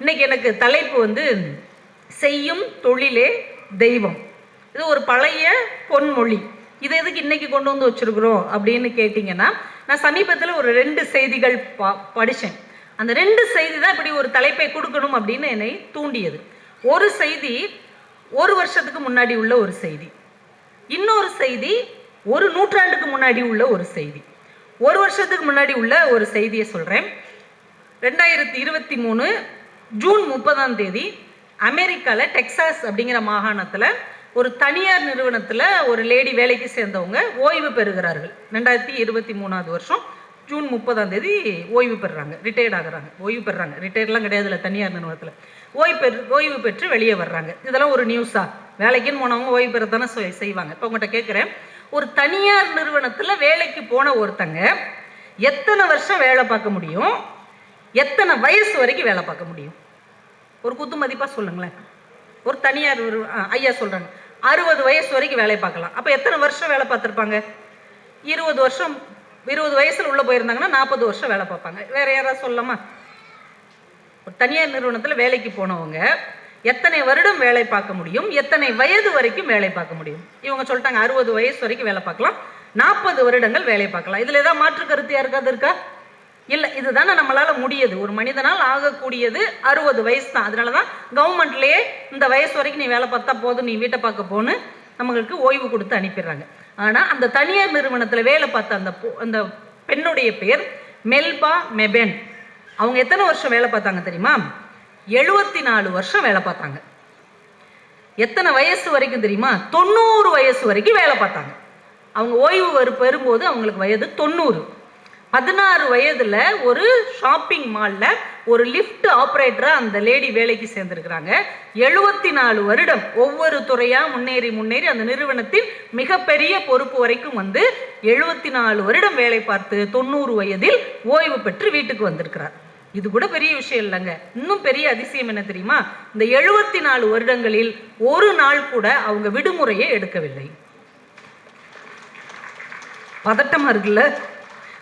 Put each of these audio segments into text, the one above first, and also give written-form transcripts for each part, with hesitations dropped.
இன்னைக்கு எனக்கு தலைப்பு செய்யும் தொழிலே தெய்வம். இது ஒரு பழைய பொன்மொழி. இது எதுக்கு இன்னைக்கு கொண்டு வந்து வச்சிருக்கிறோம் அப்படின்னு கேட்டிங்கன்னா, நான் சமீபத்தில் ஒரு 2 செய்திகள் படித்தேன். அந்த 2 செய்தி தான் இப்படி ஒரு தலைப்பை கொடுக்கணும் அப்படின்னு என்னை தூண்டியது. ஒரு செய்தி 1 வருஷத்துக்கு முன்னாடி உள்ள ஒரு செய்தி, இன்னொரு செய்தி 1 நூற்றாண்டுக்கு முன்னாடி உள்ள ஒரு செய்தி. 1 வருஷத்துக்கு முன்னாடி உள்ள ஒரு செய்தியை சொல்கிறேன். 2023 ஜூன் 30ஆம் தேதி அமெரிக்காவில் டெக்சாஸ் அப்படிங்கிற மாகாணத்தில் ஒரு தனியார் நிறுவனத்தில் ஒரு லேடி வேலைக்கு சேர்ந்தவங்க ஓய்வு பெறுகிறார்கள். 2023ஆவது வருஷம் ஜூன் 30ஆம் தேதி ஓய்வு பெறுறாங்க, ரிட்டையர்ட் ஆகுறாங்க. ஓய்வு பெறுறாங்க, ரிட்டையர்ட்லாம் கிடையாது இல்லை, தனியார் நிறுவனத்தில் ஓய்வு பெற்று வெளியே வர்றாங்க. இதெல்லாம் ஒரு நியூஸா? வேலைக்குன்னு போனவங்க ஓய்வு பெறத்தானே செய்வாங்க. இப்போ உங்கள்கிட்ட கேட்குறேன், ஒரு தனியார் நிறுவனத்தில் வேலைக்கு போன ஒருத்தங்க எத்தனை வருஷம் வேலை பார்க்க முடியும், எத்தனை வயசு வரைக்கும் வேலை பார்க்க முடியும்? ஒரு குத்து மதிப்பாக சொல்லுங்களேன். ஒரு தனியார் ஐயா சொல்கிறாங்க 60 வயசு வரைக்கும் வேலை பார்க்கலாம். அப்போ எத்தனை வருஷம் வேலை பார்த்துருப்பாங்க? 20 வருஷம். 20 வயசில் உள்ளே போயிருந்தாங்கன்னா 40 வருஷம் வேலை பார்ப்பாங்க. வேறு யாராவது சொல்லலாமா? ஒரு தனியார் நிறுவனத்தில் வேலைக்கு போனவங்க எத்தனை வருடம் வேலை பார்க்க முடியும், எத்தனை வயது வரைக்கும் வேலை பார்க்க முடியும்? இவங்க சொல்லிட்டாங்க 60 வயசு வரைக்கும் வேலை பார்க்கலாம், 40 வருடங்கள் வேலை பார்க்கலாம். இதில் ஏதாவது மாற்று கருத்து யாருக்காவது இருக்கா? இல்லை, இதுதானே நம்மளால் முடியுது. ஒரு மனிதனால் ஆகக்கூடியது 60 வயசு தான். அதனால தான் கவர்மெண்ட்லேயே இந்த வயசு வரைக்கும் நீ வேலை பார்த்தா போதும், நீ வீட்டை பார்க்க போன்னு நம்மளுக்கு ஓய்வு கொடுத்து அனுப்பிடுறாங்க. ஆனால் அந்த தனியார் நிறுவனத்தில் வேலை பார்த்த அந்த பெண்ணுடைய பேர் மெல்பா மெபென். அவங்க எத்தனை வருஷம் வேலை பார்த்தாங்க தெரியுமா? 74 வருஷம் வேலை பார்த்தாங்க. எத்தனை வயசு வரைக்கும் தெரியுமா? 90 வயசு வரைக்கும் வேலை பார்த்தாங்க. அவங்க ஓய்வு பெறும்போது அவங்களுக்கு வயது 90. 16 வயதில் ஒரு ஷாப்பிங் மாலில் ஒரு லிஃப்ட் ஆப்ரேட்டராக அந்த லேடி வேலைக்கு சேர்ந்துருக்கிறாங்க. 74 வருடம் ஒவ்வொரு துறையாக முன்னேறி அந்த நிறுவனத்தின் மிகப்பெரிய பொறுப்பு வரைக்கும் 74 வருடம் வேலை பார்த்து 90 வயதில் ஓய்வு பெற்று வீட்டுக்கு வந்திருக்கிறார். இது கூட பெரிய விஷயம் இல்லைங்க. இன்னும் பெரிய அதிசயம் என்ன தெரியுமா? இந்த 74 வருடங்களில் ஒரு நாள் கூட அவங்க விடுமுறையை எடுக்கவில்லை. பதட்டமாக இருக்குல்ல?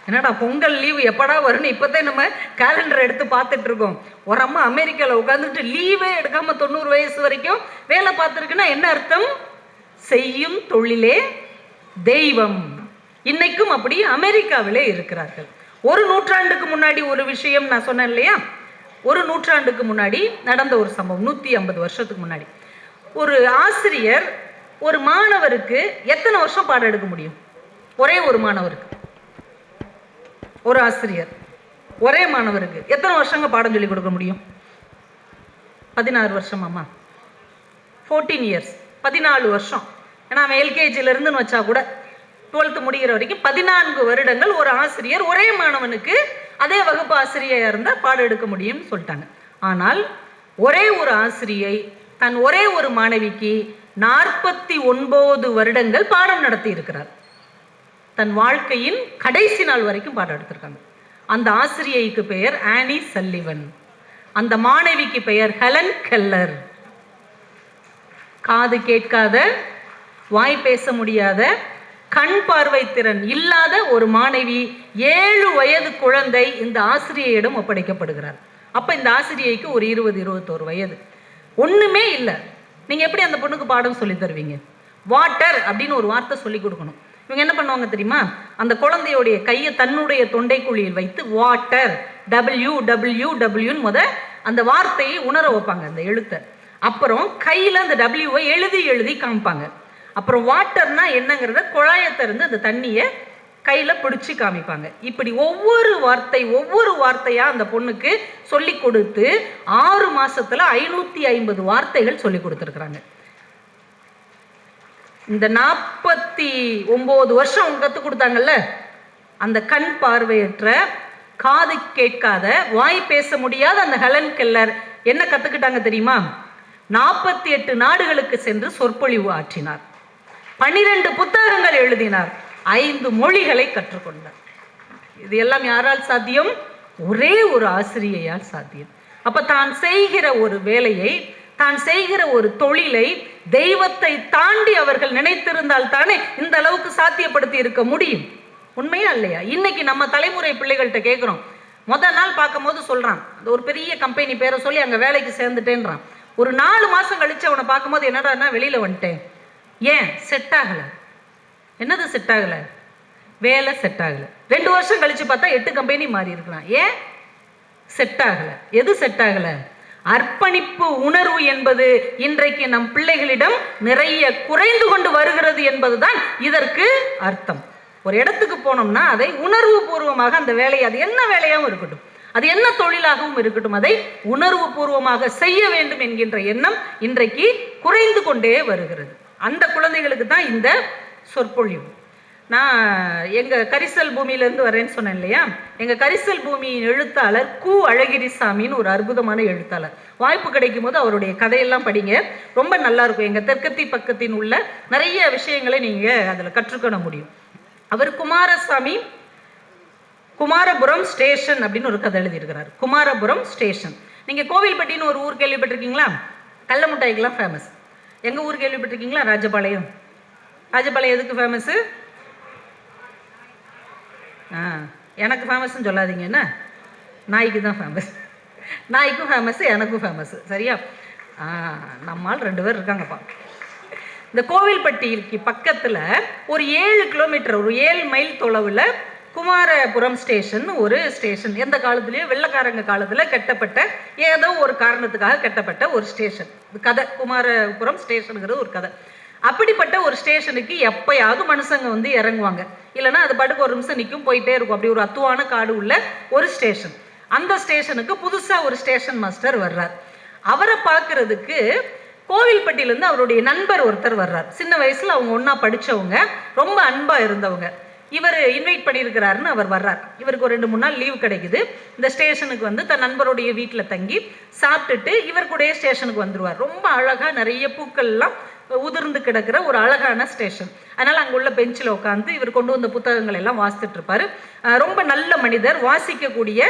என்னடா பொங்கல் லீவு எப்படா வரும்னு இப்போதான் நம்ம கேலண்டர் எடுத்து பார்த்துட்டு இருக்கோம். ஒரு அம்மா அமெரிக்காவில் உட்காந்துட்டு லீவே எடுக்காமல் 90 வயசு வரைக்கும் வேலை பார்த்துருக்குன்னா என்ன அர்த்தம்? செய்யும் தொழிலே தெய்வம். இன்னைக்கும் அப்படி அமெரிக்காவிலே இருக்கிறார்கள். 1 நூற்றாண்டுக்கு முன்னாடி ஒரு விஷயம் நான் சொன்னேன் இல்லையா? 1 நூற்றாண்டுக்கு முன்னாடி நடந்த ஒரு சம்பவம். 150 வருஷத்துக்கு முன்னாடி ஒரு ஆசிரியர் ஒரு மாணவருக்கு எத்தனை வருஷம் பாடம் எடுக்க முடியும்? ஒரே ஒரு மாணவருக்கு, ஒரு ஆசிரியர் ஒரே மாணவருக்கு எத்தனை வருஷங்க பாடம் சொல்லி கொடுக்க முடியும்? 16 வருஷமாம்மா, 14 இயர்ஸ், 14 வருஷம். ஏன்னா அவன் எல்கேஜிலேருந்துன்னு வச்சா கூட 12th முடிகிற வரைக்கும் 14 வருடங்கள் ஒரு ஆசிரியர் ஒரே மாணவனுக்கு அதே வகுப்பு ஆசிரியராக இருந்தால் பாடம் எடுக்க முடியும்னு சொல்லிட்டாங்க. ஆனால் ஒரே ஒரு ஆசிரியை தன் ஒரே ஒரு மாணவிக்கு 49 வருடங்கள் பாடம் நடத்தி இருக்கிறார். தன் வாழ்க்கையின் கடைசி நாள் வரைக்கும் பாடம் எடுத்திருக்காங்க. அந்த ஆசிரியைக்கு பெயர் ஆனி சல்லிவன், அந்த மாணவிக்கு பெயர் ஹெலன் கெல்லர். காது கேட்காத, வாய் பேச முடியாத, கண் பார்வை திறன் இல்லாத ஒரு மாணவி, 7 வயது குழந்தை இந்த ஆசிரியையிடம் ஒப்படைக்கப்படுகிறார். அப்போ இந்த ஆசிரியைக்கு ஒரு 20-21 வயது. ஒன்றுமே இல்லை. நீங்கள் எப்படி அந்த பொண்ணுக்கு பாடம் சொல்லி தருவீங்க? வாட்டர் அப்படின்னு ஒரு வார்த்தை சொல்லி கொடுக்கணும். இவங்க என்ன பண்ணுவாங்க தெரியுமா? அந்த குழந்தையோடைய கையை தன்னுடைய தொண்டைக்குழியில் வைத்து வாட்டர் WWWன்னு அந்த வார்த்தையை உணர வைப்பாங்க, அந்த எழுத்தை. அப்புறம் கையில் அந்த டபிள்யூவை எழுதி காமிப்பாங்க. அப்புறம் வாட்டர்னா என்னங்கிறத குழாயை திறந்து அந்த தண்ணியை கையில் பிடிச்சி காமிப்பாங்க. இப்படி ஒவ்வொரு வார்த்தையாக அந்த பொண்ணுக்கு சொல்லி கொடுத்து 6 மாசத்துல 550 வார்த்தைகள் சொல்லி கொடுத்துருக்குறாங்க. இந்த 49 வருஷம் அவங்க கற்றுக் கொடுத்தாங்கல்ல, அந்த கண் பார்வையற்ற, காது கேட்காத, வாய் பேச முடியாத அந்த ஹெலன் கெல்லர் என்ன கற்றுக்கிட்டாங்க தெரியுமா? 48 நாடுகளுக்கு சென்று சொற்பொழிவு ஆற்றினார், 12 புத்தகங்கள் எழுதினார், 5 மொழிகளை கற்றுக்கொண்டார். இது எல்லாம் யாரால் சாத்தியம்? ஒரே ஒரு ஆசிரியையால் சாத்தியம். அப்ப தான் செய்கிற ஒரு வேலையை, தான் செய்கிற ஒரு தொழிலை தெய்வத்தை தாண்டி அவர்கள் நினைத்திருந்தால் தானே இந்த அளவுக்கு சாத்தியப்படுத்தி இருக்க முடியும். உண்மையா இல்லையா? இன்னைக்கு நம்ம தலைமுறை பிள்ளைகள்கிட்ட கேட்குறோம், முதல் நாள் பார்க்கும்போது சொல்கிறான், அந்த ஒரு பெரிய கம்பெனி பேரை சொல்லி அங்கே வேலைக்கு சேர்ந்துட்டேன்றான். ஒரு 4 மாதம் கழித்து அவனை பார்க்கும்போது என்னடா வெளியில் வந்துட்டேன். ஏன்? செட் ஆகலை. என்னது செட் ஆகலை? வேலை செட் ஆகலை. 2 வருஷம் கழித்து பார்த்தா 8 கம்பெனி மாறி இருக்கிறான். ஏன்? செட் ஆகலை. எது செட் ஆகலை? அர்ப்பணிப்பு உணர்வு என்பது இன்றைக்கு நம் பிள்ளைகளிடம் நிறைய குறைந்து கொண்டு வருகிறது என்பதுதான் இதற்கு அர்த்தம். ஒரு இடத்துக்கு போனோம்னா அதை உணர்வு பூர்வமாக அந்த வேலையை, அது என்ன வேலையாகவும் இருக்கட்டும், அது என்ன தொழிலாகவும் இருக்கட்டும், அதை உணர்வு பூர்வமாக செய்ய வேண்டும் என்கின்ற எண்ணம் இன்றைக்கு குறைந்து கொண்டே வருகிறது. அந்த குழந்தைகளுக்கு தான் இந்த சொற்பொழிவு. நான் எங்கள் கரிசல் பூமியிலேருந்து வரேன்னு சொன்னேன் இல்லையா, எங்கள் கரிசல் பூமியின் எழுத்தாளர் கு அழகிரிசாமின்னு ஒரு அற்புதமான எழுத்தாளர். வாய்ப்பு கிடைக்கும் போது அவருடைய கதையெல்லாம் படிங்க, ரொம்ப நல்லா இருக்கும். எங்கள் தெற்கத்தி பக்கத்தின் உள்ள நிறைய விஷயங்களை நீங்கள் அதில் கற்றுக்கொள்ள முடியும். அவர் குமாரபுரம் ஸ்டேஷன் அப்படின்னு ஒரு கதை எழுதியிருக்கிறார். குமாரபுரம் ஸ்டேஷன். நீங்கள் கோவில்பட்டின்னு ஒரு ஊர் கேள்விப்பட்டிருக்கீங்களா? கடல மிட்டாய்க்கெல்லாம் ஃபேமஸ். எங்கள் ஊர் கேள்விப்பட்டிருக்கீங்களா? ராஜபாளையம். ராஜபாளையம் எதுக்கு ஃபேமஸ்ஸு? எனக்கு ஃபேமஸ்ன்னு சொல்லாதீங்க. என்ன? நாய்க்கு தான் ஃபேமஸ். நாய்க்கும் ஃபேமஸ்ஸு, எனக்கும் ஃபேமஸ்ஸு. சரியா? நம்மால் 2 பேர் இருக்காங்கப்பா. இந்த கோவில்பட்டிக்கு பக்கத்தில் ஒரு 7 கிலோமீட்டர், ஒரு 7 மைல் தொலைவில் குமாரபுரம் ஸ்டேஷன் ஒரு ஸ்டேஷன். எந்த காலத்துலேயும் வெள்ளைக்காரங்க காலத்தில் கட்டப்பட்ட, ஏதோ ஒரு காரணத்துக்காக கட்டப்பட்ட ஒரு ஸ்டேஷன். கதை குமாரபுரம் ஸ்டேஷனுங்கிறது ஒரு கதை. அப்படிப்பட்ட ஒரு ஸ்டேஷனுக்கு எப்பயாவது மனுஷங்க வந்து இறங்குவாங்க, இல்லைன்னா அது பாட்டுக்கு ஒரு நிமிஷம் நிற்கும், போயிட்டே இருக்கும். அப்படி ஒரு அத்துவான காடு உள்ள ஒரு ஸ்டேஷன். அந்த ஸ்டேஷனுக்கு புதுசாக ஒரு ஸ்டேஷன் மாஸ்டர் வர்றார். அவரை பார்க்கறதுக்கு கோவில்பட்டியிலேருந்து அவருடைய நண்பர் ஒருத்தர் வர்றார். சின்ன வயசில் அவங்க ஒன்றா படித்தவங்க, ரொம்ப அன்பாக இருந்தவங்க. இவர் இன்வைட் பண்ணியிருக்கிறாருன்னு அவர் வர்றார். இவருக்கு ஒரு 2-3 நாள் லீவு கிடைக்குது. இந்த ஸ்டேஷனுக்கு வந்து தன் நண்பருடைய வீட்டில் தங்கி சாப்பிட்டுட்டு இவர் கூட ஸ்டேஷனுக்கு வந்துடுவார். ரொம்ப அழகாக நிறைய பூக்கள்லாம் உதிர்ந்து கிடக்கிற ஒரு அழகான ஸ்டேஷன். அதனால் அங்கே உள்ள பெஞ்சில் உட்காந்து இவர் கொண்டு வந்த புத்தகங்கள் எல்லாம் வாசித்துட்டு இருப்பார். ரொம்ப நல்ல மனிதர், வாசிக்கக்கூடிய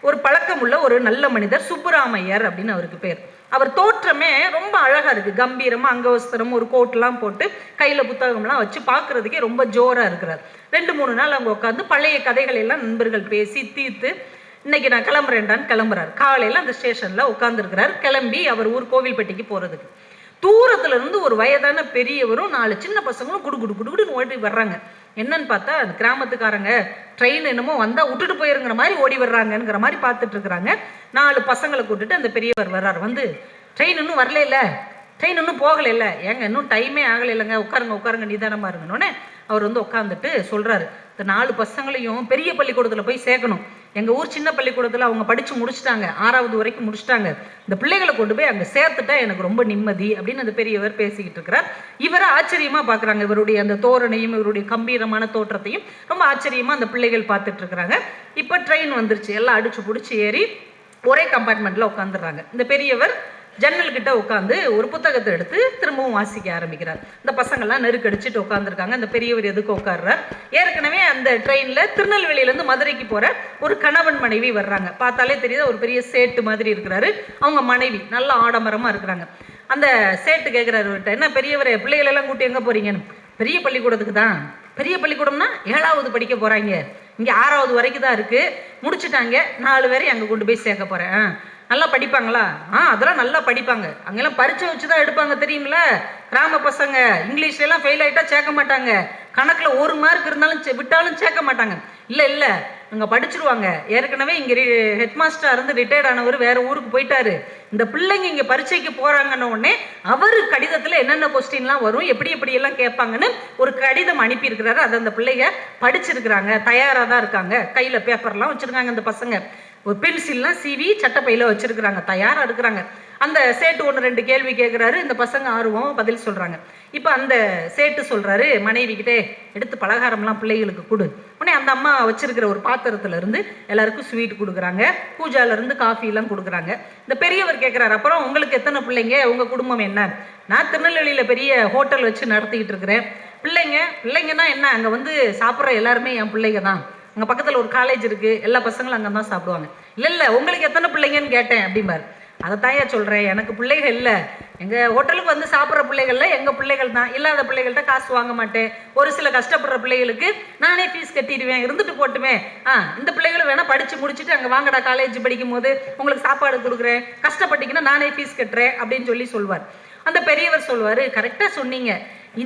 ஒரு பழக்கம் உள்ள ஒரு நல்ல மனிதர். சுப்புராமையர் அப்படின்னு அவருக்கு பேர். அவர் தோற்றமே ரொம்ப அழகாக இருக்குது. கம்பீரமாக அங்கவஸ்திரம், ஒரு கோட்லாம் போட்டு கையில் புத்தகம்லாம் வச்சு பார்க்குறதுக்கே ரொம்ப ஜோராக இருக்கிறார். 2-3 நாள் அவங்க உட்காந்து பழைய கதைகள் எல்லாம் நண்பர்கள் பேசி தீர்த்து இன்னைக்கு நான் கிளம்புறேன்டான்னு கிளம்புறாரு. காலையில் அந்த ஸ்டேஷனில் உட்காந்துருக்கிறார். கிளம்பி அவர் ஊர் கோவில்பட்டிக்கு போகிறதுக்கு தூரத்துல இருந்து ஒரு வயதான பெரியவரும் 4 சின்ன பசங்களும் குடுகுடுன்னு ஓடி வர்றாங்க. என்னன்னு பார்த்தா அந்த கிராமத்துக்காரங்க ட்ரெயின் என்னமோ வந்தால் விட்டுட்டு போயிருங்கிற மாதிரி ஓடி வர்றாங்கங்கிற மாதிரி பார்த்துட்டு இருக்கிறாங்க. 4 பசங்களை கூட்டுட்டு அந்த பெரியவர் வர்றார். வந்து ட்ரெயின் இன்னும் வரல இல்லை, ட்ரெயின் இன்னும் போகலை இல்லை, ஏங்க இன்னும் டைமே ஆகலை இல்லைங்க, உட்காருங்க நிதானமாக இருங்கன்னொன்னே அவர் வந்து உட்காந்துட்டு சொல்கிறாரு, இந்த 4 பசங்களையும் பெரிய பள்ளிக்கூடத்தில் போய் சேர்க்கணும். எங்கள் ஊர் சின்ன பள்ளிக்கூடத்தில் அவங்க படித்து முடிச்சுட்டாங்க, 6வது வரைக்கும் முடிச்சுட்டாங்க. இந்த பிள்ளைகளை கொண்டு போய் அங்கே சேர்த்துட்டா எனக்கு ரொம்ப நிம்மதி அப்படின்னு அந்த பெரியவர் பேசிக்கிட்டு இருக்கிறார். இவரை ஆச்சரியமாக பார்க்குறாங்க. இவருடைய அந்த தோரணையும் இவருடைய கம்பீரமான தோற்றத்தையும் ரொம்ப ஆச்சரியமாக அந்த பிள்ளைகள் பார்த்துட்டு இருக்கிறாங்க. இப்போ ட்ரெயின் வந்துருச்சு. எல்லாம் அடிச்சு பிடிச்சி ஏறி ஒரே கம்பார்ட்மெண்ட்டில் உட்காந்துடுறாங்க. இந்த பெரியவர் ஜன்னல்கிட்ட உட்காந்து ஒரு புத்தகத்தை எடுத்து திரும்பவும் வாசிக்க ஆரம்பிக்கிறார். இந்த பசங்கள்லாம் நெருக்கடிச்சிட்டு உட்காந்துருக்காங்க. அந்த பெரியவர் எதுக்கு உட்கார்றார்? ஏற்கனவே அந்த ட்ரெயினில் திருநெல்வேலியிலேருந்து மதுரைக்கு போகிற ஒரு கணவன் மனைவி வர்றாங்க. பார்த்தாலே தெரியுது ஒரு பெரிய சேட்டு மாதிரி இருக்கிறாரு. அவங்க மனைவி நல்ல ஆடம்பரமாக இருக்கிறாங்க. அந்த சேட்டு கேட்குறாரு, என்ன பெரியவரே, பிள்ளைகளெல்லாம் கூட்டி எங்கே போகிறீங்கன்னு? பெரிய பள்ளிக்கூடத்துக்கு தான். பெரிய பள்ளிக்கூடம்னா 7வது படிக்க போகிறாங்க, இங்கே 6வது வரைக்கும் தான் இருக்குது, முடிச்சுட்டாங்க, 4 பேரை அங்கே கொண்டு போய் சேர்க்க போகிறேன். நல்லா படிப்பாங்களா? அதெல்லாம் நல்லா படிப்பாங்க. அங்கெல்லாம் பரீட்சை வச்சு தான் எடுப்பாங்க தெரியுமில்ல. கிராம பசங்க இங்கிலீஷ்லாம் ஃபெயில் ஆகிட்டா சேர்க்க மாட்டாங்க. கணக்கில் 1 மார்க் இருந்தாலும் விட்டாலும் சேர்க்க மாட்டாங்க. இல்லை அங்கே படிச்சிருவாங்க. ஏற்கனவே இங்கே ஹெட்மாஸ்டராக இருந்து ரிட்டையர்ட் ஆனவர் வேறு ஊருக்கு போயிட்டாரு. இந்த பிள்ளைங்க இங்கே பரீட்சைக்கு போகிறாங்கன்ன உடனே அவர் கடிதத்தில் என்னென்ன கொஸ்டின்லாம் வரும், எப்படியெல்லாம் கேட்பாங்கன்னு ஒரு கடிதம் அனுப்பியிருக்கிறாரு. அதை அந்த பிள்ளைங்க படிச்சிருக்கிறாங்க, தயாராக தான் இருக்காங்க. கையில் பேப்பர்லாம் வச்சுருக்காங்க. அந்த பசங்க ஒரு பென்சில்லாம் சீவி சட்டப்பையில் வச்சுருக்குறாங்க, தயாராக இருக்கிறாங்க. அந்த சேட்டு 1-2 கேள்வி கேட்குறாரு. இந்த பசங்க ஆர்வம் பதில் சொல்கிறாங்க. இப்போ அந்த சேட்டு சொல்கிறாரு மனைவிக்கிட்டே, எடுத்து பலகாரம்லாம் பிள்ளைகளுக்கு கொடு. உடனே அந்த அம்மா வச்சிருக்கிற ஒரு பாத்திரத்துலேருந்து எல்லாருக்கும் ஸ்வீட் கொடுக்குறாங்க, பூஜாலேருந்து காஃபிலாம் கொடுக்குறாங்க. இந்த பெரியவர் கேட்குறாரு, அப்புறம் உங்களுக்கு எத்தனை பிள்ளைங்க, உங்கள் குடும்பம் என்ன? நான் திருநெல்வேலியில் பெரிய ஹோட்டல் வச்சு நடத்திக்கிட்டு இருக்கிறேன். பிள்ளைங்கன்னா என்ன, அங்கே வந்து சாப்பிட்ற எல்லாருமே என் பிள்ளைங்க தான். அங்கே பக்கத்தில் ஒரு காலேஜ் இருக்குது, எல்லா பசங்களும் அங்கே தான் சாப்பிடுவாங்க. இல்லை உங்களுக்கு எத்தனை பிள்ளைங்கன்னு கேட்டேன் அப்படிம்பார். அதை தாயா சொல்கிறேன், எனக்கு பிள்ளைகள் இல்லை, எங்கள் ஹோட்டலுக்கு வந்து சாப்பிட்ற பிள்ளைகள்ல எங்கள் பிள்ளைகள் தான். இல்லாத பிள்ளைகள்கிட்ட காசு வாங்க மாட்டேன். ஒரு சில கஷ்டப்படுற பிள்ளைகளுக்கு நானே ஃபீஸ் கட்டிடுவேன், இருந்துட்டு போட்டுமே. இந்த பிள்ளைகளும் வேணால் படித்து முடிச்சுட்டு அங்கே வாங்கடா, காலேஜ் படிக்கும் போது உங்களுக்கு சாப்பாடு கொடுக்குறேன், கஷ்டப்பட்டீங்கன்னா நானே ஃபீஸ் கட்டுறேன் அப்படின்னு சொல்லி சொல்வார். அந்த பெரியவர் சொல்வார், கரெக்டாக சொன்னீங்க,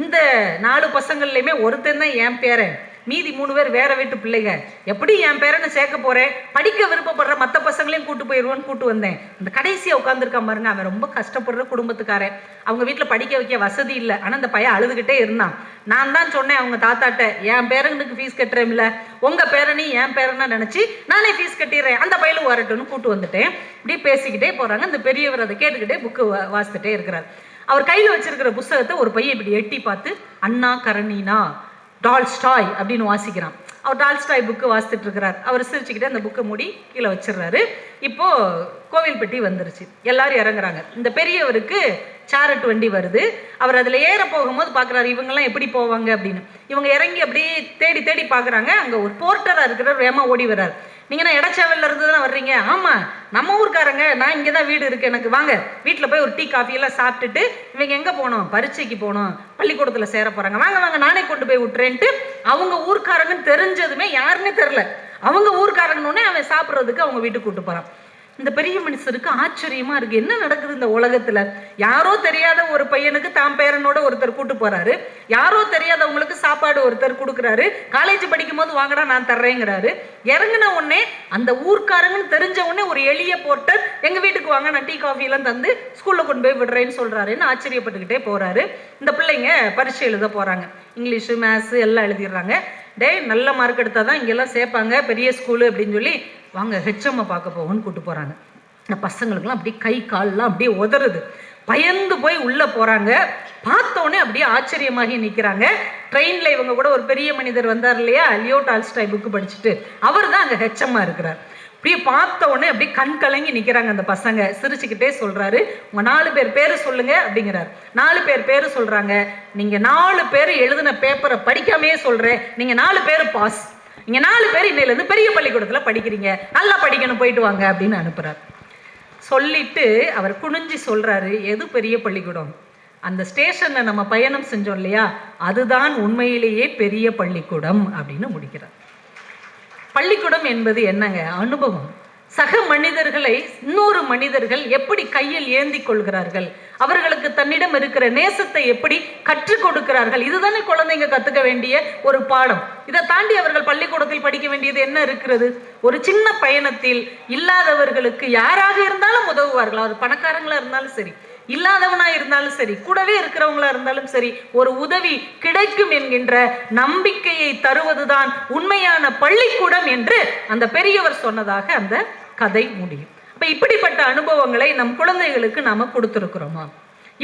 இந்த 4 பசங்கள்லையுமே ஒருத்தன் தான் என் பேரன், மீதி 3 பேர் வேற வீட்டு பிள்ளைங்க. எப்படி என் பேரனை சேர்க்க போறேன், படிக்க விருப்பப்படுற மற்ற பசங்களையும் கூட்டு போயிடுவான்னு கூட்டு வந்தேன். அந்த கடைசியாக உட்காந்துருக்கான் பாருங்க, அவன் ரொம்ப கஷ்டப்படுற குடும்பத்துக்காரன். அவங்க வீட்டில் படிக்க வைக்க வசதி இல்லை. ஆனால் அந்த பையன் அழுதுகிட்டே இருந்தான். நான் தான் சொன்னேன் அவங்க தாத்தாட்ட, என் பேரனுக்கு ஃபீஸ் கட்டுறேன் இல்லை, உங்கள் பேரனையும் என் பேரனா நினச்சி நானே ஃபீஸ் கட்டிடுறேன், அந்த பையனும் வரட்டும்னு கூட்டு வந்துட்டேன். இப்படி பேசிக்கிட்டே போகிறாங்க. அந்த பெரியவர் அதை கேட்டுக்கிட்டே புக்கு வாசித்துட்டே இருக்கிறார். அவர் கையில் வச்சிருக்கிற புஸ்தகத்தை ஒரு பையன் இப்படி எட்டி பார்த்து அண்ணா கரணினா டால்ஸ்டாய் அப்படின்னு வாசிக்கிறான். அவர் டால்ஸ்டாய் புக்கு வாசித்துட்டு இருக்கிறார். அவர் சிரிச்சுக்கிட்டே அந்த புக்கை மூடி கீழே வச்சிடுறாரு. இப்போ கோவில்பட்டி வந்துருச்சு, எல்லாரும் இறங்குறாங்க. இந்த பெரியவருக்கு சேரட் வண்டி வருது. அவர் அதில் ஏற போகும்போது பார்க்குறாரு, இவங்கெல்லாம் எப்படி போவாங்க அப்படின்னு. இவங்க இறங்கி அப்படியே தேடி தேடி பார்க்குறாங்க. அங்கே ஒரு போர்ட்டராக இருக்கிற வேமா ஓடி வர்றார். நீங்கள் நான் இடச்சாவலில் இருந்து தான் வர்றீங்க? ஆமாம், நம்ம ஊருக்காரங்க, நான் இங்கே தான் வீடு இருக்குது எனக்கு, வாங்க வீட்டில் போய் ஒரு டீ காஃபியெல்லாம் சாப்பிட்டுட்டு இவங்க எங்கே போகணும், பரீட்சைக்கு போகணும், பள்ளிக்கூடத்தில் சேர போகிறாங்க, வாங்க வாங்க நானே கொண்டு போய் விட்டுறேன்ட்டு அவங்க ஊருக்காரங்கன்னு தெரிஞ்சதுமே யாருன்னே தெரில, அவங்க ஊருக்காரங்கன்னொன்னே அவன் சாப்பிட்றதுக்கு அவங்க வீட்டுக்கு கூப்பிட்டு போகிறான். இந்த பெரிய மனுஷருக்கு ஆச்சரியமா இருக்கு, என்ன நடக்குது இந்த உலகத்துல. யாரோ தெரியாத ஒரு பையனுக்கு தாம் பேரனோட ஒருத்தர் கூட்டு போறாரு, யாரோ தெரியாதவங்களுக்கு சாப்பாடு ஒருத்தர் கொடுக்குறாரு, காலேஜ் படிக்கும் போது வாங்கடா நான் தர்றேங்கிறாரு. இறங்கின உடனே அந்த ஊர்க்காரங்கன்னு தெரிஞ்ச உடனே ஒரு எளிய போர்ட்டர் எங்க வீட்டுக்கு வாங்க நான் டீ காஃபி எல்லாம் தந்து ஸ்கூல்ல கொண்டு போய் விடுறேன்னு சொல்றாருன்னு ஆச்சரியப்பட்டுக்கிட்டே போறாரு. இந்த பிள்ளைங்க பரீட்சை எழுத போறாங்க, இங்கிலீஷு மேத்ஸ் எல்லாம் எழுதிடுறாங்க. நல்ல மார்க் எடுத்தாதான் இங்கெல்லாம் சேர்ப்பாங்க பெரிய ஸ்கூலு அப்படின்னு சொல்லி வாங்க ஹெச்எம்மை பார்க்க போவோன்னு கூட்டு போகிறாங்க. இந்த பசங்களுக்குலாம் அப்படியே கை கால்லாம் அப்படியே உதறுது, பயந்து போய் உள்ளே போகிறாங்க. பார்த்தோன்னே அப்படியே ஆச்சரியமாகி நிற்கிறாங்க. ட்ரெயினில் இவங்க கூட ஒரு பெரிய மனிதர் வந்தார் இல்லையா, லியோ டால்ஸ்டாய் புக்கு படிச்சுட்டு, அவர் தான் அங்கே ஹெச்எம்மாக இருக்கிறார். அப்படியே பார்த்த உடனே அப்படியே கண் கலங்கி நிற்கிறாங்க அந்த பசங்க. சிரிச்சுக்கிட்டே சொல்கிறாரு, உங்கள் 4 பேர் பேர் சொல்லுங்க அப்படிங்கிறார். 4 பேர் பேர் சொல்கிறாங்க. நீங்கள் 4 பேர் எழுதின பேப்பரை படிக்காமையே சொல்கிறேன், நீங்கள் 4 பேர் பாஸ், நீங்கள் 4 பேர் இன்னையிலேருந்து பெரிய பள்ளிக்கூடத்தில் படிக்கிறீங்க, நல்லா படிக்கணும், போயிட்டு வாங்க அப்படின்னு அனுப்புகிறார். சொல்லிட்டு அவர் குனிஞ்சு சொல்கிறாரு, எது பெரிய பள்ளிக்கூடம், அந்த ஸ்டேஷனில் நம்ம பயணம் செஞ்சோம் இல்லையா, அதுதான் உண்மையிலேயே பெரிய பள்ளிக்கூடம் அப்படின்னு முடிக்கிறார். பள்ளிக்கூடம் என்பது என்னங்க, அனுபவம். சக மனிதர்களை இன்னொரு மனிதர்கள் எப்படி கையில் ஏந்தி கொள்கிறார்கள், அவர்களுக்கு தன்னிடம் இருக்கிற நேசத்தை எப்படி கற்றுக் கொடுக்கிறார்கள், இதுதானே குழந்தைங்க கற்றுக்க வேண்டிய ஒரு பாடம். இதை தாண்டி அவர்கள் பள்ளிக்கூடத்தில் படிக்க வேண்டியது என்ன இருக்கிறது? ஒரு சின்ன பயணத்தில் இல்லாதவர்களுக்கு யாராக இருந்தாலும் உதவுவார்கள். அவர் பணக்காரங்களா இருந்தாலும் சரி, இல்லாதவனா இருந்தாலும் சரி, கூடவே இருக்கிறவங்களா இருந்தாலும் சரி, ஒரு உதவி கிடைக்கும் என்கின்ற நம்பிக்கையை தருவதுதான் உண்மையான பள்ளிக்கூடம் என்று அந்த பெரியவர் சொன்னதாக அந்த கதை முடியும். அப்ப இப்படிப்பட்ட அனுபவங்களை நம் குழந்தைகளுக்கு நாம கொடுத்திருக்கிறோமா?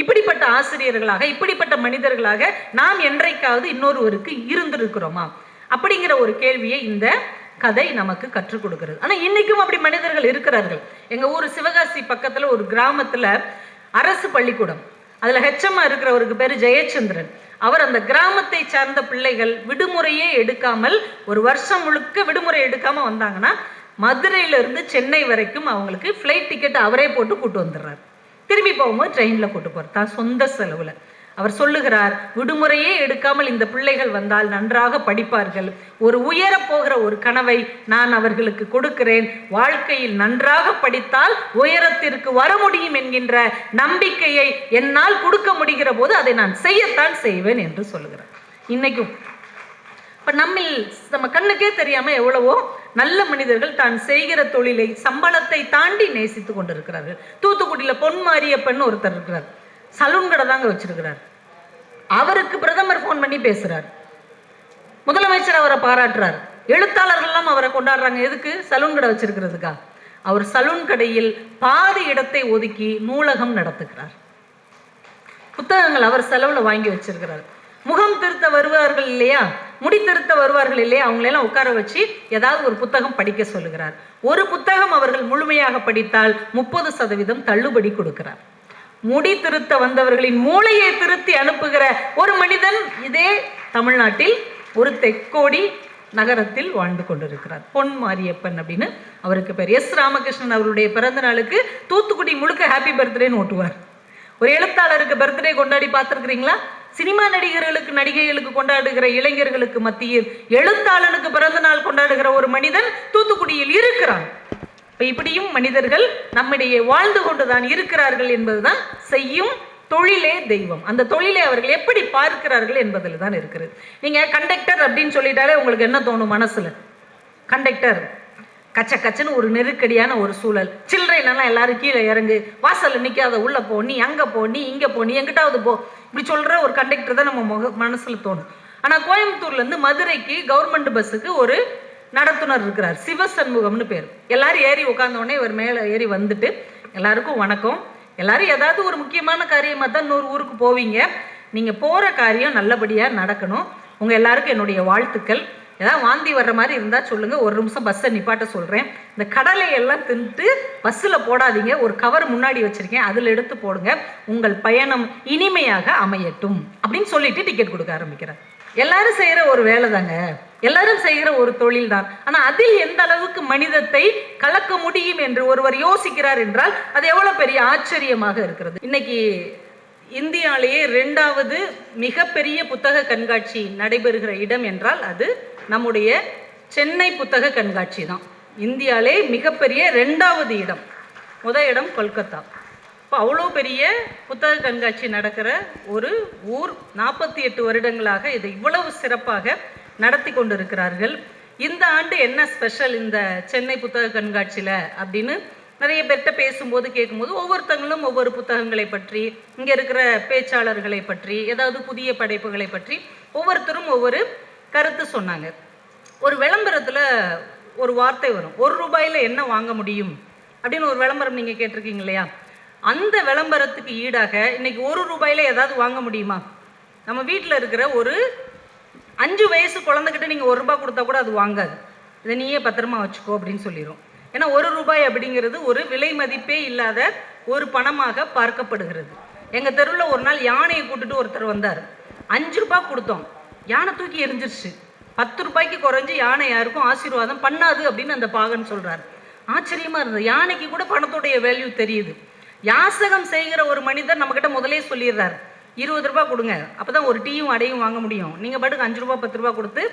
இப்படிப்பட்ட ஆசிரியர்களாக, இப்படிப்பட்ட மனிதர்களாக நாம் என்றைக்காவது இன்னொருவருக்கு இருந்திருக்கிறோமா? அப்படிங்கிற ஒரு கேள்வியை இந்த கதை நமக்கு கற்றுக் கொடுக்கிறது. ஆனா இன்னைக்கும் அப்படி மனிதர்கள் இருக்கிறார்கள். எங்க ஊர் சிவகாசி பக்கத்துல ஒரு கிராமத்துல அரசு பள்ளிக்கூடம், அதுல ஹெச்எம்மா இருக்கிறவருக்கு பேரு ஜெயச்சந்திரன். அவர் அந்த கிராமத்தை சார்ந்த பிள்ளைகள் விடுமுறையே எடுக்காமல், ஒரு வருஷம் முழுக்க விடுமுறை எடுக்காம வந்தாங்கன்னா மதுரையில இருந்து சென்னை வரைக்கும் அவங்களுக்கு ஃப்ளைட் டிக்கெட் அவரே போட்டு கூட்டு வந்துடுறார். திரும்பி போகும்போது ட்ரெயின்ல கூட்டு போறார், தான் சொந்த செலவுல. அவர் சொல்லுகிறார், விடுமுறையே எடுக்காமல் இந்த பிள்ளைகள் வந்தால் நன்றாக படிப்பார்கள், ஒரு உயர போகிற ஒரு கனவை நான் அவர்களுக்கு கொடுக்கிறேன், வாழ்க்கையில் நன்றாக படித்தால் உயரத்திற்கு வர முடியும் என்கின்ற நம்பிக்கையை என்னால் கொடுக்க முடிகிற போது அதை நான் செய்யத்தான் செய்வேன் என்று சொல்லுகிறார். இன்னைக்கும் இப்ப நம்ம கண்ணுக்கே தெரியாம எவ்வளவோ நல்ல மனிதர்கள் தான் செய்கிற தொழிலை சம்பளத்தை தாண்டி நேசித்து கொண்டிருக்கிறார்கள். தூத்துக்குடியில பொன்மாரியப்பன் ஒருத்தர் இருக்கிறார், சலூன் கடை தாங்க வச்சிருக்கிறார். அவருக்கு பிரதமர் போன் பண்ணி பேசுறார், முதலமைச்சர் அவரை பாராட்டுறார், எழுத்தாளர்கள்லாம் அவரை கொண்டாடுறாங்க. எதுக்கு? சலூன் கடை வச்சிருக்கிறதுக்கா? அவர் சலூன் கடையில் பாதி இடத்தை ஒதுக்கி நூலகம் நடத்துகிறார். புத்தகங்கள் அவர் செலவுல வாங்கி வச்சிருக்கிறார். முகம் திருத்த வருவார்கள் இல்லையா, முடி திருத்த வருவார்கள் இல்லையா, அவங்களெல்லாம் உட்கார வச்சு ஏதாவது ஒரு புத்தகம் படிக்க சொல்லுகிறார். ஒரு புத்தகம் அவர்கள் முழுமையாக படித்தால் 30% தள்ளுபடி கொடுக்கிறார். முடி திருத்த வந்தவர்களின் மூளையை திருத்தி அனுப்புகிற ஒரு மனிதன் இதே தமிழ்நாட்டில் ஒரு தெக்கோடி நகரத்தில் வாழ்ந்து கொண்டிருக்கிறார். பொன் மாரியப்பன் அப்படின்னு அவருக்கு பேர். எஸ் ராமகிருஷ்ணன் அவருடைய பிறந்த நாளுக்கு தூத்துக்குடி முழுக்க ஹாப்பி பர்த்டேன்னு ஓட்டுவார். ஒரு எழுத்தாளருக்கு பர்த்டே கொண்டாடி பார்த்துருக்கிறீங்களா? சினிமா நடிகர்களுக்கு நடிகைகளுக்கு கொண்டாடுகிற இளைஞர்களுக்கு மத்தியில் எழுத்தாளனுக்கு பிறந்த நாள் கொண்டாடுகிற ஒரு மனிதன் தூத்துக்குடியில் இருக்கிறான். இப்படியும் மனிதர்கள் நம்மிடையே வாழ்ந்து கொண்டுதான் இருக்கிறார்கள் என்பதுதான் செய்யும் தொழிலே தெய்வம். அந்த தொழிலை அவர்கள் எப்படி பார்க்கிறார்கள் என்பதில் தான் இருக்கிறது. நீங்க கண்டக்டர் அப்படின்னு சொல்லிட்டாலே உங்களுக்கு என்ன தோணும் மனசுல? கண்டக்டர் கச்ச கச்சன்னு ஒரு நெருக்கடியான ஒரு சூழல். சில்லறைலாம் எல்லாரும் கீழே இறங்கு, வாசல்ல நிற்காத, உள்ள போ, நீ அங்கே போ, நீ இங்கே போ, நீ எங்கிட்டாவது போ, இப்படி சொல்கிற ஒரு கண்டக்டர் தான் நம்ம மனசில் தோணும். ஆனால் கோயம்புத்தூர்லேருந்து மதுரைக்கு கவர்மெண்ட் பஸ்ஸுக்கு ஒரு நடத்துனர் இருக்கிறார், சிவசண்முகம்னு பேர். எல்லாரும் ஏறி உட்காந்தோடனே இவர் மேலே ஏறி வந்துட்டு, எல்லாருக்கும் வணக்கம், எல்லாரும் ஏதாவது ஒரு முக்கியமான காரியமாக தான் இன்னொரு ஊருக்கு போவீங்க, நீங்கள் போகிற காரியம் நல்லபடியாக நடக்கணும், உங்கள் எல்லாருக்கும் என்னுடைய வாழ்த்துக்கள், ஏதாவது வாந்தி வர்ற மாதிரி இருந்தால் சொல்லுங்கள், ஒரு நிமிஷம் பஸ்ஸை நிப்பாட்ட சொல்கிறேன், இந்த கடலை எல்லாம் தின்ட்டு பஸ்ஸில் போடாதீங்க, ஒரு கவர் முன்னாடி வச்சுருக்கேன் அதில் எடுத்து போடுங்க, உங்கள் பயணம் இனிமையாக அமையட்டும் அப்படின்னு சொல்லிட்டு டிக்கெட் கொடுக்க ஆரம்பிக்கிறார். எல்லாரும் செய்கிற ஒரு வேலை தாங்க, எல்லாரும் செய்கிற ஒரு தொழில் தான். ஆனால் அதில் எந்த அளவுக்கு மனிதத்தை கலக்க முடியும் என்று ஒருவர் யோசிக்கிறார் என்றால் அது எவ்வளோ பெரிய ஆச்சரியமாக இருக்கிறது. இன்னைக்கு இந்தியாவிலேயே 2வது மிகப்பெரிய புத்தக கண்காட்சி நடைபெறுகிற இடம் என்றால் அது நம்முடைய சென்னை புத்தக கண்காட்சி தான். இந்தியாவிலே மிகப்பெரிய 2வது இடம். முதல் இடம் கொல்கத்தா. இப்போ அவ்வளோ பெரிய புத்தக கண்காட்சி நடக்கிற ஒரு ஊர். 48 வருடங்களாக இதை இவ்வளவு சிறப்பாக நடத்தி கொண்டிருக்கிறார்கள். இந்த ஆண்டு என்ன ஸ்பெஷல் இந்த சென்னை புத்தக கண்காட்சியில் அப்படின்னு நிறைய பேர்கிட்ட பேசும்போது கேட்கும்போது ஒவ்வொருத்தங்களும் ஒவ்வொரு புத்தகங்களை பற்றி, இங்கே இருக்கிற பேச்சாளர்களை பற்றி, ஏதாவது புதிய படைப்புகளை பற்றி ஒவ்வொருத்தரும் ஒவ்வொரு கருத்து சொன்னாங்க. ஒரு விளம்பரத்தில் ஒரு வார்த்தை வரும், 1 ரூபாயில் என்ன வாங்க முடியும் அப்படின்னு ஒரு விளம்பரம் நீங்கள் கேட்டிருக்கீங்க இல்லையா? அந்த விளம்பரத்துக்கு ஈடாக இன்னைக்கு 1 ரூபாயில் ஏதாவது வாங்க முடியுமா? நம்ம வீட்டில் இருக்கிற ஒரு 5 வயசு குழந்தைகிட்ட நீங்கள் 1 ரூபாய் கொடுத்தா கூட அது வாங்காது, இதை நீயே பத்திரமா வச்சுக்கோ அப்படின்னு சொல்லிடும். ஏன்னா 1 ரூபாய் அப்படிங்கிறது ஒரு விலை மதிப்பே இல்லாத ஒரு பணமாக பார்க்கப்படுகிறது. எங்கள் தெருவில் ஒரு நாள் யானையை கூட்டுட்டு ஒருத்தர் வந்தார். 5 ரூபாய் கொடுத்தோம், யானை தூக்கி எரிஞ்சிருச்சு. 10 ரூபாய்க்கு குறைஞ்சி யானை யாருக்கும் ஆசீர்வாதம் பண்ணாது அப்படின்னு அந்த பாகன் சொல்கிறார். ஆச்சரியமாக இருந்தது. யானைக்கு கூட பணத்துடைய வேல்யூ தெரியுது. யாசகம் செய்கிற ஒரு மனிதர் நம்மக்கிட்ட முதலே சொல்லிடுறார், 20 ரூபாய் கொடுங்க, அப்போ தான் ஒரு டீயும் அடையும் வாங்க முடியும், நீங்கள் பாட்டுக்கு 5 ரூபாய் 10 ரூபாய் கொடுத்து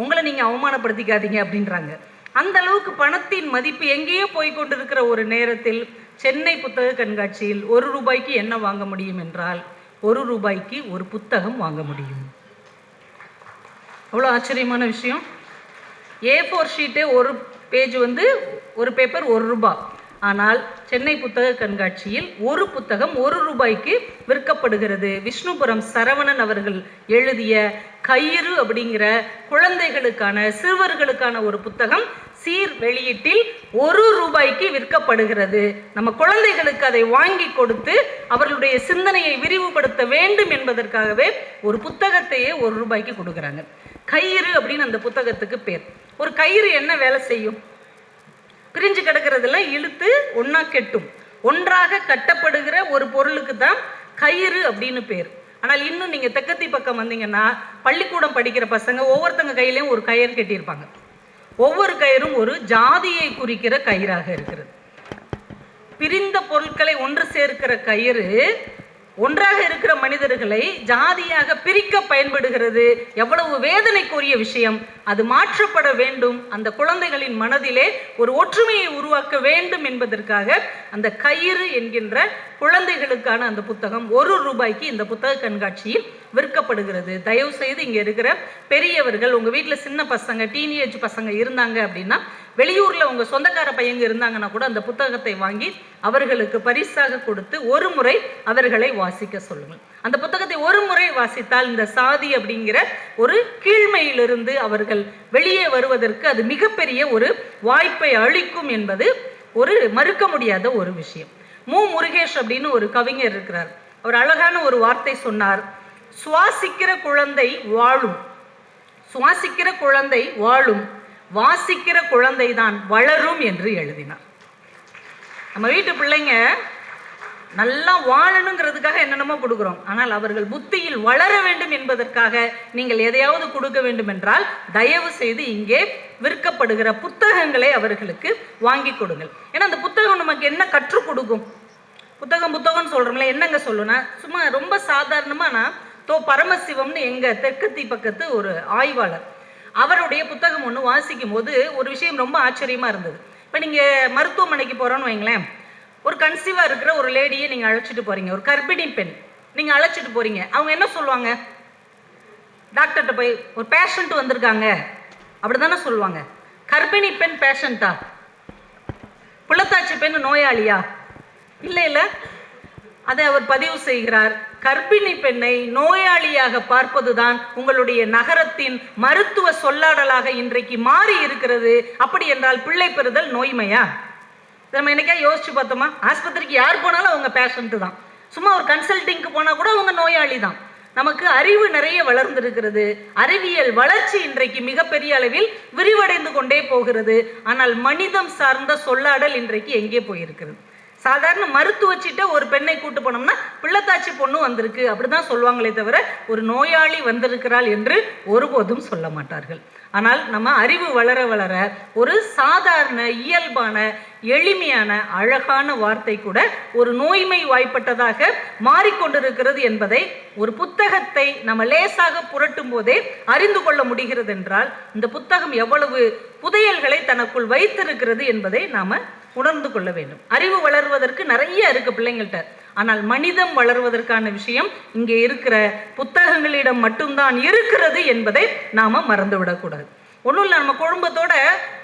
உங்களை நீங்கள் அவமானப்படுத்திக்காதீங்க அப்படின்றாங்க. அந்த அளவுக்கு பணத்தின் மதிப்பு எங்கேயோ போய்கொண்டு இருக்கிற ஒரு நேரத்தில் சென்னை புத்தக கண்காட்சியில் 1 ரூபாய்க்கு என்ன வாங்க முடியும் என்றால் 1 ரூபாய்க்கு ஒரு புத்தகம் வாங்க முடியும். அவ்வளோ ஆச்சரியமான விஷயம். A4 ஷீட்டே ஒரு பேஜ் ஒரு பேப்பர் 1 ரூபாய். ஆனால் சென்னை புத்தக கண்காட்சியில் ஒரு புத்தகம் 1 ரூபாய்க்கு விற்கப்படுகிறது. விஷ்ணுபுரம் சரவணன் அவர்கள் எழுதிய கயிறு அப்படிங்கிற குழந்தைகளுக்கான சிறுவர்களுக்கான ஒரு புத்தகம் சீர் வெளியீட்டில் 1 ரூபாய்க்கு விற்கப்படுகிறது. நம்ம குழந்தைகளுக்கு அதை வாங்கி கொடுத்து அவர்களுடைய சிந்தனையை விரிவுபடுத்த வேண்டும் என்பதற்காகவே ஒரு புத்தகத்தையே 1 ரூபாய்க்கு கொடுக்குறாங்க. கயிறு அப்படின்னு அந்த புத்தகத்துக்கு பேர். ஒரு கயிறு என்ன வேலை செய்யும்? பிரிஞ்சு கிடக்கிறதெல்லாம் இழுத்து ஒன்றா கெட்டும். ஒன்றாக கட்டப்படுகிற ஒரு பொருளுக்கு தான் கயிறு அப்படின்னு பேர். ஆனால் இன்னும் நீங்கள் தெக்கத்தி பக்கம் வந்தீங்கன்னா பள்ளிக்கூடம் படிக்கிற பசங்க ஒவ்வொருத்தங்க கையிலையும் ஒரு கயிறு கட்டியிருப்பாங்க. ஒவ்வொரு கயிறும் ஒரு ஜாதியை குறிக்கிற கயிறாக இருக்கிறது. பிரிந்த பொருட்களை ஒன்று சேர்க்கிற கயிறு ஒன்றாக இருக்கிற மனிதர்களை ஜாதியாக பிரிக்க பயன்படுகிறது. எவ்வளவு வேதனைக்குரிய விஷயம். அது மாற்றப்பட வேண்டும். அந்த குழந்தைகளின் மனதிலே ஒரு ஒற்றுமையை உருவாக்க வேண்டும் என்பதற்காக அந்த கயிறு என்கின்ற குழந்தைகளுக்கான அந்த புத்தகம் 1 ரூபாய்க்கு இந்த புத்தக கண்காட்சியில் விற்கப்படுகிறது. தயவு செய்து இங்கே இருக்கிற பெரியவர்கள், உங்கள் வீட்டில் சின்ன பசங்க, டீனேஜ் பசங்க இருந்தாங்க அப்படின்னா, வெளியூரில் உங்கள் சொந்தக்கார பையங்க இருந்தாங்கன்னா கூட அந்த புத்தகத்தை வாங்கி அவர்களுக்கு பரிசாக கொடுத்து ஒரு முறை அவர்களை வாசிக்க சொல்லுங்கள். அந்த புத்தகத்தை ஒரு முறை வாசித்தால் இந்த சாதி அப்படிங்கிற ஒரு கீழ்மையிலிருந்து அவர்கள் வெளியே வருவதற்கு அது மிகப்பெரிய ஒரு வாய்ப்பை அளிக்கும் என்பது ஒரு மறுக்க முடியாத ஒரு விஷயம். மு. முருகேஷ் அப்படின்னு ஒரு கவிஞர் இருக்கிறார். அவர் அழகான ஒரு வார்த்தை சொன்னார், சுவாசிக்கிற குழந்தை வாழும், சுவாசிக்கிற குழந்தை வாழும், வாசிக்கிற குழந்தை தான் வளரும் என்று எழுதினார். நம்ம வீட்டு பிள்ளைங்க நல்லா வாழணுங்கிறதுக்காக என்னென்னமோ கொடுக்குறோம். ஆனால் அவர்கள் புத்தியில் வளர வேண்டும் என்பதற்காக நீங்கள் எதையாவது கொடுக்க வேண்டும் என்றால் தயவு செய்து இங்கே விற்கப்படுகிற புத்தகங்களை அவர்களுக்கு வாங்கி கொடுங்கள். ஏன்னா அந்த புத்தகம் நமக்கு என்ன கற்றுக் கொடுக்கும்? புத்தகம்னு சொல்கிறோம்ல, என்னங்க சொல்லுன்னா சும்மா ரொம்ப சாதாரணமாக நான் பரமசிவம்னு எங்கள் தெற்கத்தி பக்கத்து ஒரு ஆய்வாளர், அவருடைய புத்தகம் ஒன்று வாசிக்கும் போது ஒரு விஷயம் ரொம்ப ஆச்சரியமாக இருந்தது. இப்போ நீங்கள் மருத்துவமனைக்கு போகிறோன்னு வைங்களேன், ஒரு கன்சீவாக இருக்கிற ஒரு லேடியை நீங்கள் அழைச்சிட்டு போகிறீங்க, ஒரு கர்ப்பிணி பெண் நீங்கள் அழைச்சிட்டு போகிறீங்க. அவங்க என்ன சொல்லுவாங்க? டாக்டர்கிட்ட போய் ஒரு பேஷண்ட் வந்திருக்காங்க அப்படி தானே சொல்லுவாங்க. கர்ப்பிணி பெண் பேஷண்ட்டா? புள்ளத்தாச்சி பெண் நோயாளியா? இல்லை இல்லை, அதை அவர் பதிவு செய்கிறார். கர்ப்பிணி பெண்ணை நோயாளியாக பார்ப்பதுதான் உங்களுடைய நகரத்தின் மருத்துவ சொல்லாடலாக இன்றைக்கு மாறி இருக்கிறது. அப்படி என்றால் பிள்ளை பெறுதல் நோய்மையா? நம்ம என்னைக்கா யோசிச்சு பார்த்தோமா? ஆஸ்பத்திரிக்கு யார் போனாலும் அவங்க பேஷண்ட்டு தான். சும்மா ஒரு கன்சல்டிங்க்கு போனால் கூட அவங்க நோயாளி தான். நமக்கு அறிவு நிறைய வளர்ந்திருக்கிறது. அறிவியல் வளர்ச்சி இன்றைக்கு மிகப்பெரிய அளவில் விரிவடைந்து கொண்டே போகிறது. ஆனால் மனிதம் சார்ந்த சொல்லாடல் இன்றைக்கு எங்கே போயிருக்கிறது? சாதாரண மருத்துவச்சிட்ட ஒரு பெண்ணை கூட்டு போனோம்னா பிள்ளத்தாச்சி பொண்ணு வந்திருக்கு அப்படிதான் சொல்லுவாங்களே தவிர ஒரு நோயாளி வந்திருக்கிறாள் என்று ஒருபோதும் சொல்ல மாட்டார்கள். ஆனால் நம்ம அறிவு வளர வளர ஒரு சாதாரண இயல்பான எளிமையான அழகான வார்த்தை கூட ஒரு நோய்மை வாய்ப்பட்டதாக மாறிக்கொண்டிருக்கிறது என்பதை ஒரு புத்தகத்தை நம்ம லேசாக புரட்டும் போதே அறிந்து கொள்ள முடிகிறது என்றால் இந்த புத்தகம் எவ்வளவு புதையல்களை தனக்குள் வைத்திருக்கிறது என்பதை நாம உணர்ந்து கொள்ள வேண்டும். அறிவு வளர்வதற்கு நிறைய இருக்கு பிள்ளைங்கள்ட்ட. ஆனால் மனிதம் வளர்வதற்கான விஷயம் இங்கே இருக்கிற புத்தகங்களிடம் மட்டும்தான் இருக்கிறது என்பதை நாம மறந்துவிடக்கூடாது. ஒன்றும் இல்லை, நம்ம குடும்பத்தோட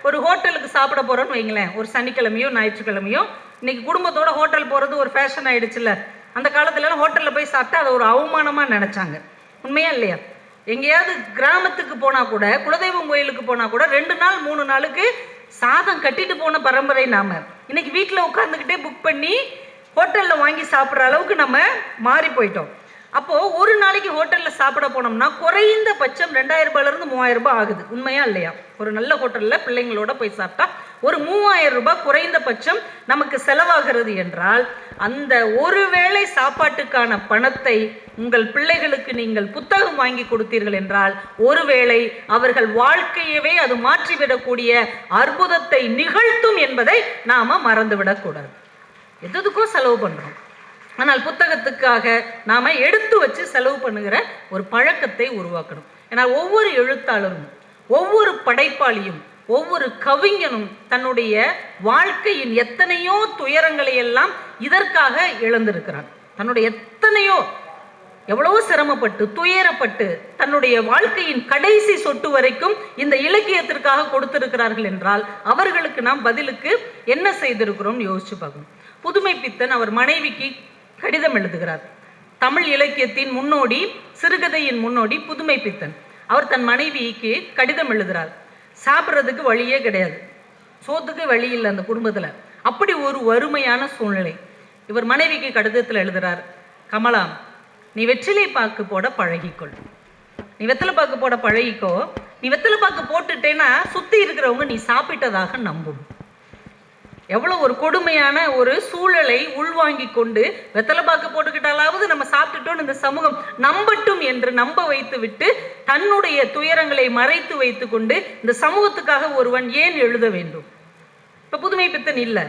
ஒரு ஹோட்டலுக்கு சாப்பிட போறோம்னு வைங்களேன், ஒரு சனிக்கிழமையோ ஞாயிற்றுக்கிழமையோ. இன்னைக்கு குடும்பத்தோட ஹோட்டல் போறது ஒரு ஃபேஷன் ஆயிடுச்சுல்ல. அந்த காலத்துல ஹோட்டல்ல போய் சாப்பிட்டா அதை ஒரு அவமானமா நினைச்சாங்க. உண்மையா இல்லையா? எங்கேயாவது கிராமத்துக்கு போனா கூட, குலதெய்வம் கோயிலுக்கு போனா கூட 2 நாள் 3 நாளுக்கு சாதம் கட்டிட்டு போன பரம்பரை நாம. இன்னைக்கு வீட்டில் உட்காந்துக்கிட்டே புக் பண்ணி ஹோட்டலில் வாங்கி சாப்பிட்ற அளவுக்கு நம்ம மாறி போயிட்டோம். அப்போது ஒரு நாளைக்கு ஹோட்டலில் சாப்பிட போனோம்னா குறைந்த பட்சம் 2000 ரூபாயிலிருந்து 3000 ரூபாய் ஆகுது. உண்மையா இல்லையா? ஒரு நல்ல ஹோட்டலில் பிள்ளைங்களோட போய் சாப்பிட்டா ஒரு 3000 ரூபாய் குறைந்த பட்சம் நமக்கு செலவாகிறது என்றால் அந்த ஒருவேளை சாப்பாட்டுக்கான பணத்தை உங்கள் பிள்ளைகளுக்கு நீங்கள் புத்தகம் வாங்கி கொடுத்தீர்கள் என்றால் ஒருவேளை அவர்கள் வாழ்க்கையவே அது மாற்றிவிடக்கூடிய அற்புதத்தை நிகழ்த்தும் என்பதை நாம மறந்துவிடக்கூடாது. எதுக்கும் செலவு பண்றோம், ஆனால் புத்தகத்துக்காக நாம எடுத்து வச்சு செலவு பண்ணுகிற ஒரு பழக்கத்தை உருவாக்கணும். ஏன்னா ஒவ்வொரு எழுத்தாளரும், ஒவ்வொரு படைப்பாளியும், ஒவ்வொரு கவிஞனும் தன்னுடைய வாழ்க்கையின் எத்தனையோ துயரங்களை எல்லாம் இதற்காக இழந்திருக்கிறான். தன்னுடைய எவ்வளவோ சிரமப்பட்டு துயரப்பட்டு தன்னுடைய வாழ்க்கையின் கடைசி சொட்டு வரைக்கும் இந்த இலக்கியத்திற்காக கொடுத்திருக்கிறார்கள் என்றால் அவர்களுக்கு நாம் பதிலுக்கு என்ன செய்திருக்கிறோம் யோசிச்சு பார்க்கணும். புதுமைப்பித்தன் அவர் மனைவிக்கு கடிதம் எழுதுகிறார். தமிழ் இலக்கியத்தின் முன்னோடி, சிறுகதையின் முன்னோடி புதுமைப்பித்தன். அவர் தன் மனைவிக்கு கடிதம் எழுதுகிறார். சாப்பிட்றதுக்கு வழியே கிடையாது, சோத்துக்கு வழி இல்லை அந்த குடும்பத்தில். அப்படி ஒரு வறுமையான சூழ்நிலை. இவர் மனைவிக்கு கடிதத்தில் எழுதுகிறார், கமலா, நீ வெற்றிலை பாக்கு போட பழகிக்கொள், நீ வெத்தலை பாக்கு போட பழகிக்கோ. நீ வெத்தலை பாக்கு போட்டுட்டேன்னா சுற்றி இருக்கிறவங்க நீ சாப்பிட்டதாக நம்பும். எவ்வளோ ஒரு கொடுமையான ஒரு சூழலை உள்வாங்கி கொண்டு வெத்தலை பாக்கு போட்டுக்கிட்டாலாவது நம்ம சாப்பிட்டுட்டோன்னு இந்த சமூகம் நம்பட்டும் என்று நம்ப வைத்து விட்டு தன்னுடைய துயரங்களை மறைத்து வைத்து கொண்டு இந்த சமூகத்துக்காக ஒருவன் ஏன் எழுத வேண்டும்? இப்போ புதுமைப்பித்தன் இல்லை,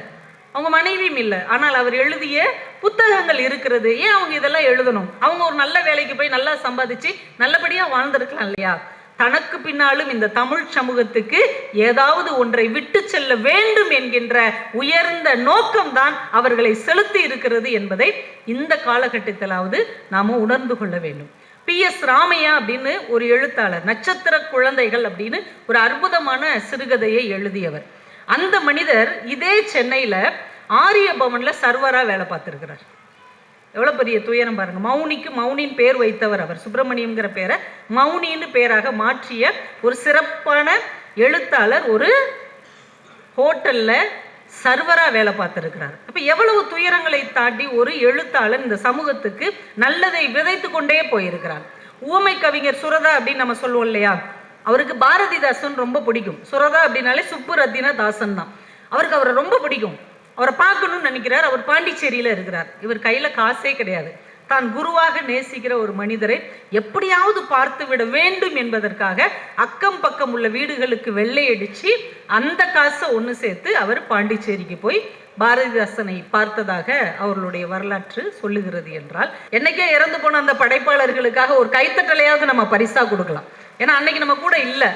அவங்க மனைவியும் இல்லை, ஆனால் அவர் எழுதிய புத்தகங்கள் இருக்கிறது. ஏன் அவங்க இதெல்லாம் எழுதணும்? அவங்க ஒரு நல்ல வேலைக்கு போய் நல்லா சம்பாதிச்சு நல்லபடியாக வாழ்ந்திருக்கலாம் இல்லையா? தனக்கு பின்னாலும் இந்த தமிழ் சமூகத்துக்கு ஏதாவது ஒன்றை விட்டு செல்ல வேண்டும் என்கின்ற உயர்ந்த நோக்கம்தான் அவர்களை செலுத்தி இருக்கிறது என்பதை இந்த காலகட்டத்திலாவது நாம உணர்ந்து கொள்ள வேண்டும். PS ராமையா அப்படின்னு ஒரு எழுத்தாளர், நட்சத்திர குழந்தைகள் அப்படின்னு ஒரு அற்புதமான சிறுகதையை எழுதியவர். அந்த மனிதர் இதே சென்னையில ஆரிய பவன்ல சர்வரா வேலை பார்த்திருக்கிறார். எவ்வளவு பெரிய துயரம் பாருங்க. மௌனிக்கு மௌனின் பேர் வைத்தவர் அவர். சுப்பிரமணியம்ங்கிற பேரை மௌனின்னு பேராக மாற்றிய ஒரு சிறப்பான எழுத்தாளர் ஒரு ஹோட்டல்ல சர்வரா வேலை பார்த்திருக்கிறார். அப்ப எவ்வளவு துயரங்களை தாண்டி ஒரு எழுத்தாளர் இந்த சமூகத்துக்கு நல்லதை விதைத்து கொண்டே போயிருக்கிறார். உவமை கவிஞர் சுரதா அப்படின்னு நம்ம சொல்லுவோம் இல்லையா? அவருக்கு பாரதிதாசன் ரொம்ப பிடிக்கும். சுரதா அப்படின்னாலே சுப்புரத்தின தாசன் தான். அவருக்கு அவரை ரொம்ப பிடிக்கும். அவரை பார்க்கணும்னு நினைக்கிறார். அவர் பாண்டிச்சேரியில இருக்கிறார். இவர் கையில காசே கிடையாது. தான் குருவாக நேசிக்கிற ஒரு மனிதரை எப்படியாவது பார்த்து விட வேண்டும் என்பதற்காக அக்கம் பக்கம் உள்ள வீடுகளுக்கு வெள்ளை அடிச்சு அந்த காசை ஒன்று சேர்த்து அவர் பாண்டிச்சேரிக்கு போய் பாரதிதாசனை பார்த்ததாக அவர்களுடைய வரலாற்று சொல்லுகிறது என்றால், என்னைக்கே இறந்து போன அந்த படைப்பாளர்களுக்காக ஒரு கைத்தட்டலையாவது நம்ம பரிசா கொடுக்கலாம். ஏன்னா அன்னைக்கு நம்ம கூட இல்லை,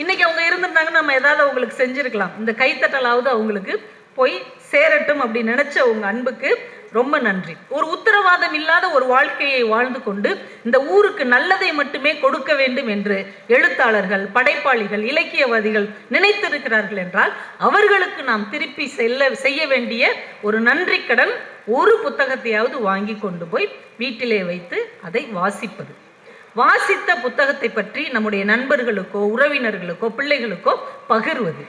இன்னைக்கு அவங்க இருந்திருந்தாங்கன்னா நம்ம ஏதாவது அவங்களுக்கு செஞ்சிருக்கலாம். இந்த கைத்தட்டலாவது அவங்களுக்கு போய் சேரட்டும் அப்படின்னு நினைச்ச உங்க அன்புக்கு ரொம்ப நன்றி. ஒரு உத்தரவாதம் இல்லாத ஒரு வாழ்க்கையை வாழ்ந்து கொண்டு இந்த ஊருக்கு நல்லதை மட்டுமே கொடுக்க வேண்டும் என்று எழுத்தாளர்கள், படைப்பாளிகள், இலக்கியவாதிகள் நினைத்திருக்கிறார்கள் என்றால் அவர்களுக்கு நாம் திருப்பி செய்ய வேண்டிய ஒரு நன்றி கடன் ஒரு புத்தகத்தையாவது வாங்கி கொண்டு போய் வீட்டிலே வைத்து அதை வாசிப்பது. வாசித்த புத்தகத்தை பற்றி நம்முடைய நண்பர்களுக்கோ, உறவினர்களுக்கோ, பிள்ளைகளுக்கோ பகிர்வது.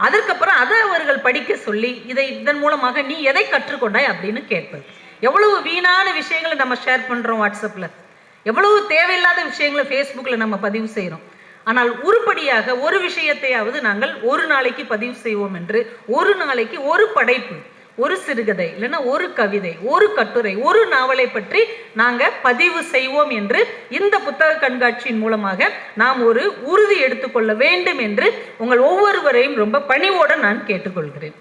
அதற்கப்புறம் அதை அவர்கள் படிக்க சொல்லி இதன் மூலமாக நீ எதை கற்றுக்கொண்டாய் அப்படின்னு கேட்பது. எவ்வளவு வீணான விஷயங்களை நம்ம ஷேர் பண்ணுறோம் வாட்ஸ்அப்பில், எவ்வளவு தேவையில்லாத விஷயங்களை ஃபேஸ்புக்கில் நம்ம பதிவு செய்கிறோம். ஆனால் உருப்படியாக ஒரு விஷயத்தையாவது நாங்கள் ஒரு நாளைக்கு பதிவு செய்வோம் என்று, ஒரு நாளைக்கு ஒரு படைப்பு, ஒரு சிறுகதை, இல்லைன்னா ஒரு கவிதை, ஒரு கட்டுரை, ஒரு நாவலை பற்றி நாங்கள் பதிவு செய்வோம் என்று இந்த புத்தக கண்காட்சியின் மூலமாக நாம் ஒரு உறுதி எடுத்துக்கொள்ள வேண்டும் என்று உங்கள் ஒவ்வொருவரையும் ரொம்ப பணிவோடு நான் கேட்டுக்கொள்கிறேன்.